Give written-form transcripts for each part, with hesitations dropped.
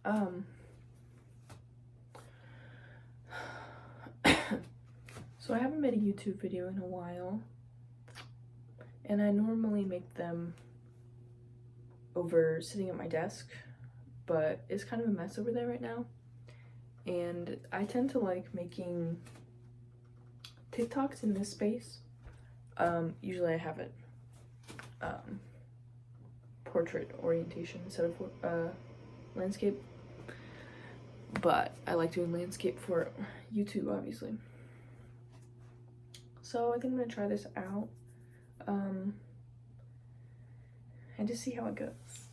Um, so I haven't made a YouTube video in a while, and I normally make them over sitting at my desk, but it's kind of a mess over there right now. And I tend to like making TikToks in this space. Usually I have it portrait orientation instead of landscape, but I like doing landscape for YouTube, obviously. So I think I'm gonna try this out and just see how it goes.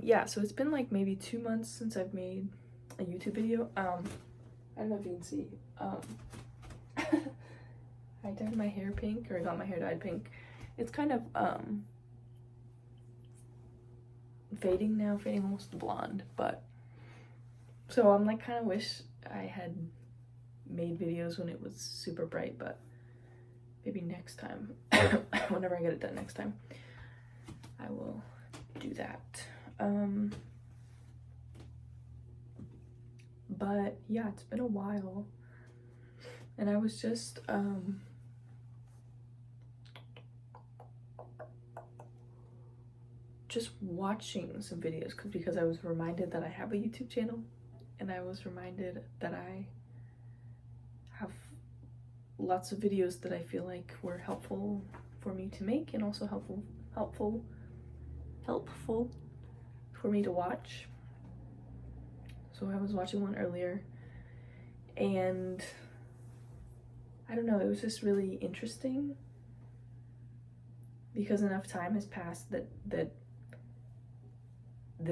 Yeah, so it's been like maybe 2 months since I've made a YouTube video. I don't know if you can see. I dyed my hair pink, or I got my hair dyed pink. It's kind of fading now, fading almost to blonde, but so I'm like kind of wish I had made videos when it was super bright, but maybe next time, whenever I get it done next time, I will do that. But yeah, it's been a while, and I was just watching some videos because I was reminded that I have a YouTube channel, and I was reminded that I have lots of videos that I feel like were helpful for me to make, and also helpful for me to watch. So I was watching one earlier, and I don't know, it was just really interesting because enough time has passed that the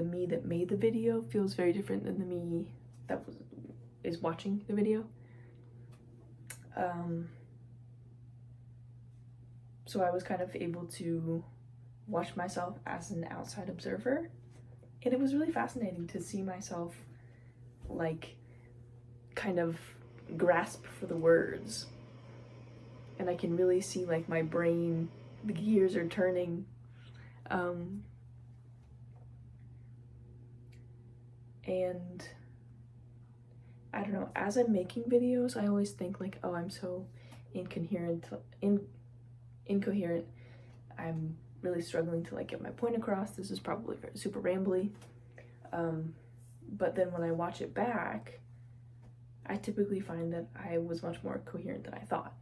me that made the video feels very different than the me that is watching the video. So I was kind of able to watch myself as an outside observer, and it was really fascinating to see myself like kind of grasp for the words, and I can really see like my brain, the gears are turning. And I don't know, as I'm making videos, I always think like, oh, I'm so incoherent. I'm really struggling to like get my point across. This is probably super rambly. But then when I watch it back, I typically find that I was much more coherent than I thought.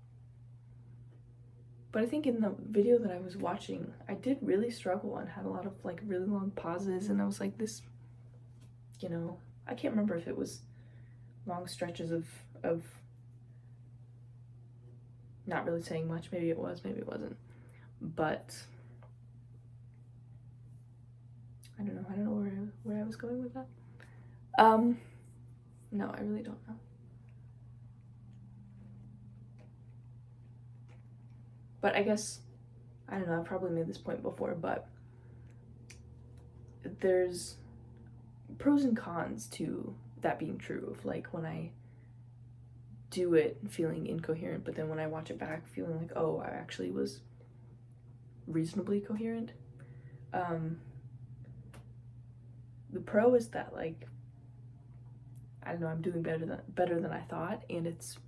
But I think in the video that I was watching, I did really struggle and had a lot of like really long pauses, and I was like, this, you know, I can't remember if it was long stretches of not really saying much. Maybe it was, maybe it wasn't, but I don't know where I was going with that. No, I really don't know. But I guess, I don't know, I've probably made this point before, but there's pros and cons to that being true, of like when I do it feeling incoherent, but then when I watch it back feeling like, oh, I actually was reasonably coherent. The pro is that like, I don't know, I'm doing better than I thought, and it's,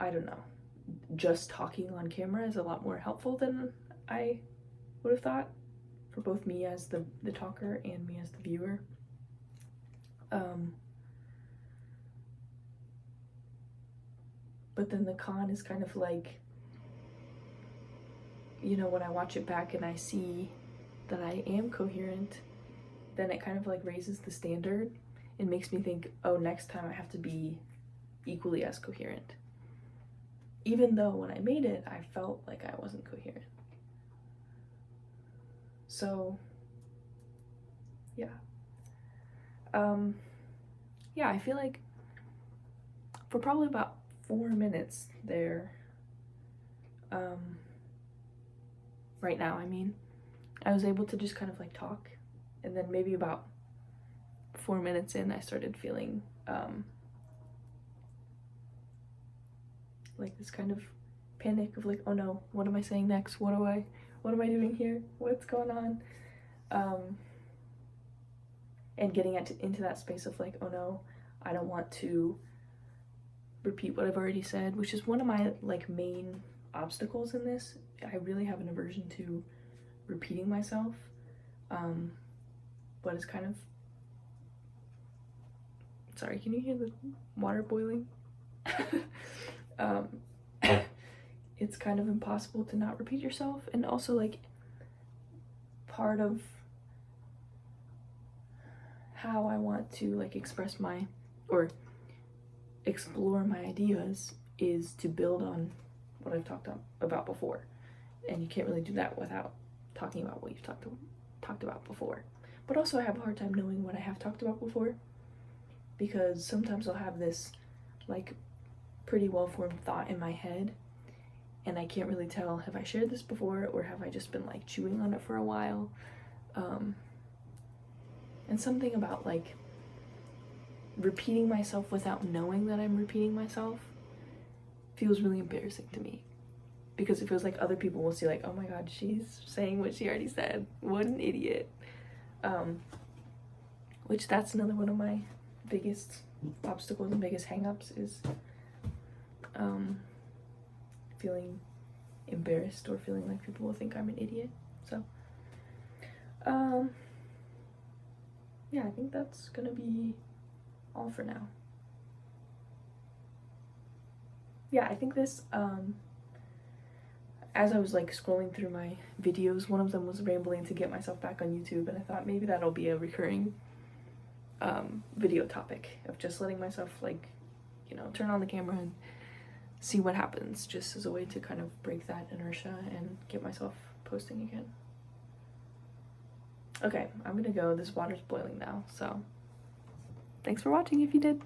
I don't know, just talking on camera is a lot more helpful than I would have thought, for both me as the talker and me as the viewer. But then the con is kind of like, you know, when I watch it back and I see that I am coherent, then it kind of like raises the standard and makes me think, oh, next time I have to be equally as coherent. Even though when I made it, I felt like I wasn't coherent. So, yeah. Yeah, I feel like for probably about 4 minutes there, right now, I mean, I was able to just kind of like talk, and then maybe about 4 minutes in, I started feeling like this kind of panic of like, oh no, what am I saying next? What am I doing here? What's going on? and getting into that space of like, oh no, I don't want to repeat what I've already said, which is one of my like main obstacles in this. I really have an aversion to repeating myself, but it's kind of, sorry, can you hear the water boiling? It's kind of impossible to not repeat yourself, and also like part of how I want to like express my or explore my ideas is to build on what I've talked about before, and you can't really do that without talking about what you've talked about before. But also I have a hard time knowing what I have talked about before, because sometimes I'll have this like pretty well-formed thought in my head and I can't really tell, have I shared this before or have I just been like chewing on it for a while. And something about like repeating myself without knowing that I'm repeating myself feels really embarrassing to me, because it feels like other people will see like, oh my god, she's saying what she already said, what an idiot. Which that's another one of my biggest obstacles and biggest hang-ups is feeling embarrassed or feeling like people will think I'm an idiot. So yeah, I think that's gonna be all for now. Yeah, I think this, as I was like scrolling through my videos, one of them was rambling to get myself back on YouTube, and I thought maybe that'll be a recurring video topic of just letting myself like, you know, turn on the camera and see what happens, just as a way to kind of break that inertia and get myself posting again. Okay, I'm gonna go. This water's boiling now, so thanks for watching if you did.